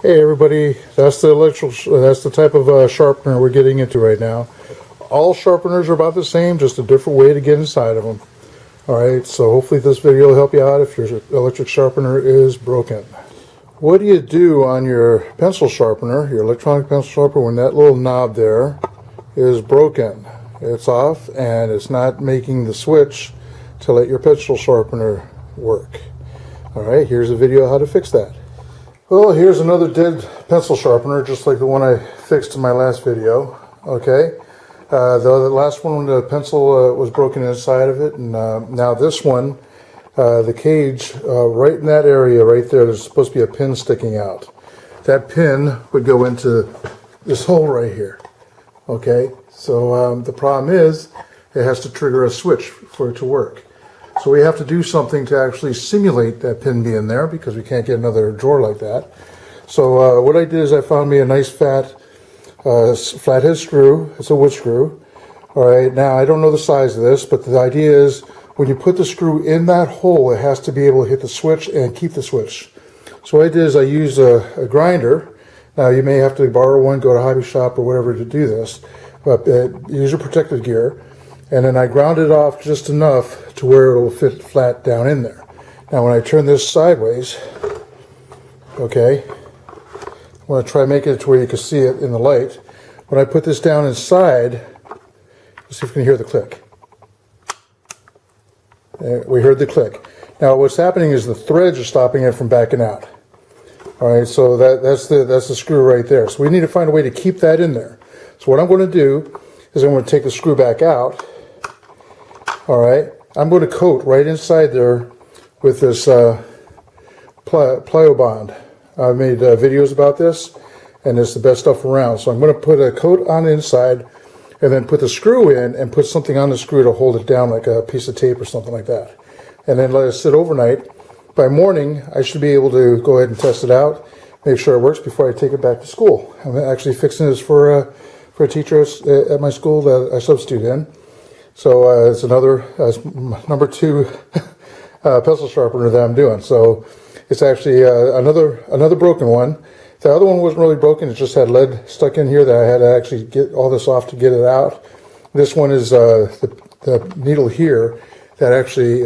Hey everybody, that's the type of sharpener we're getting into right now. All sharpeners are about the same, just a different way to get inside of them. Alright, so hopefully this video will help you out if your electric sharpener is broken. What do you do on your pencil sharpener, your electronic pencil sharpener, when that little knob there is broken? It's off and it's not making the switch to let your pencil sharpener work. Alright, here's a video on how to fix that. Well, here's another dead pencil sharpener, just like the one I fixed in my last video. Okay, the last one, the pencil was broken inside of it, and now this one, the cage, right in that area right there, there's supposed to be a pin sticking out. That pin would go into this hole right here. Okay, so the problem is, it has to trigger a switch for it to work. So we have to do something to actually simulate that pin being there, because we can't get another drawer like that. So what I did is I found me a nice fat flathead screw. It's a wood screw. Alright, now I don't know the size of this, but the idea is when you put the screw in that hole, it has to be able to hit the switch and keep the switch. So what I did is I used a grinder. Now you may have to borrow one, go to Hobby Shop or whatever to do this, but use your protective gear. And then I ground it off just enough to where it will fit flat down in there. Now when I turn this sideways, okay, I'm going to try making it to where you can see it in the light. When I put this down inside, let's see if you can hear the click. We heard the click. Now what's happening is the threads are stopping it from backing out. Alright, so that's the screw right there. So we need to find a way to keep that in there. So what I'm going to do is I'm going to take the screw back out. Alright, I'm going to coat right inside there with this plyo bond. I've made videos about this, and it's the best stuff around. So I'm going to put a coat on the inside, and then put the screw in, and put something on the screw to hold it down, like a piece of tape or something like that. And then let it sit overnight. By morning, I should be able to go ahead and test it out, make sure it works before I take it back to school. I'm actually fixing this for a teacher at my school that I substitute in. So it's another number 2 pencil sharpener that I'm doing. So it's actually another broken one. The other one wasn't really broken; it just had lead stuck in here that I had to actually get all this off to get it out. This one is the needle here that actually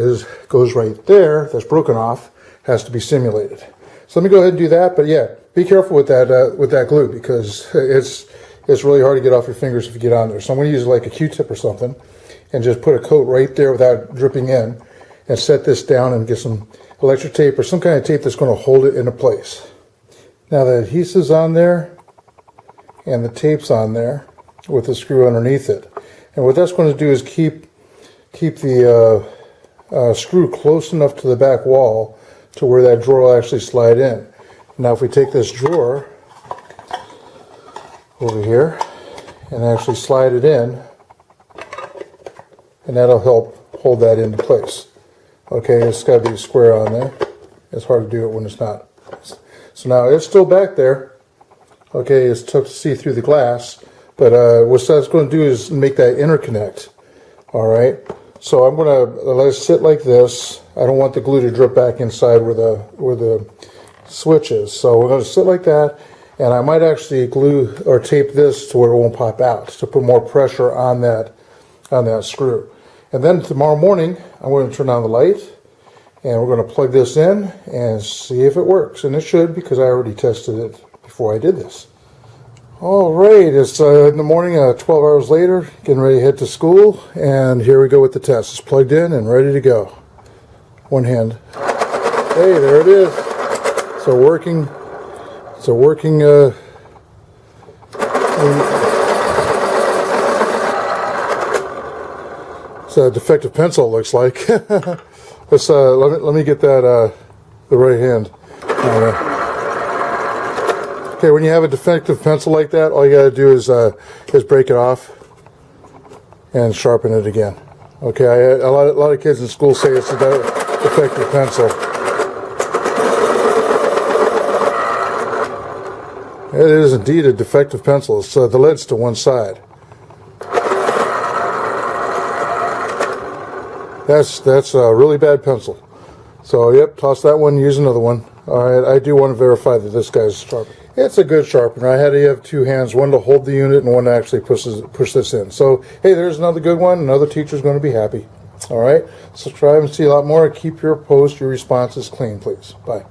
goes right there. That's broken off. Has to be simulated. So let me go ahead and do that. But yeah, be careful with that glue, because it's really hard to get off your fingers if you get on there. So I'm going to use like a Q-tip or something and just put a coat right there without dripping in, and set this down and get some electric tape or some kind of tape that's going to hold it into place. Now the adhesive's on there and the tape's on there with the screw underneath it. And what that's going to do is keep the screw close enough to the back wall to where that drawer will actually slide in. Now if we take this drawer over here and actually slide it in, and that'll help hold that into place. Okay, it's got to be square on there. It's hard to do it when it's not. So now it's still back there. Okay, it's tough to see through the glass, but what that's going to do is make that interconnect. Alright, so I'm going to let it sit like this. I don't want the glue to drip back inside where the switch is. So we're going to sit like that. And I might actually glue or tape this to where it won't pop out, to put more pressure on that screw. And then tomorrow morning, I'm going to turn on the light, and we're going to plug this in and see if it works. And it should, because I already tested it before I did this. All right, it's in the morning, 12 hours later, getting ready to head to school, and here we go with the test. It's plugged in and ready to go. One hand. Hey, there it is. So working. It's a defective pencil, it looks like. Let me get that the right hand. Okay, when you have a defective pencil like that, all you got to do is break it off and sharpen it again. Okay, a lot of kids in school say it's a defective pencil. It is indeed a defective pencil. It's the lead's to one side. That's a really bad pencil. So, yep, toss that one, use another one. All right, I do want to verify that this guy's sharp. It's a good sharpener. I had to have two hands, one to hold the unit and one to actually push this in. So, hey, there's another good one. Another teacher's going to be happy. All right? Subscribe and see a lot more. Keep your posts, your responses clean, please. Bye.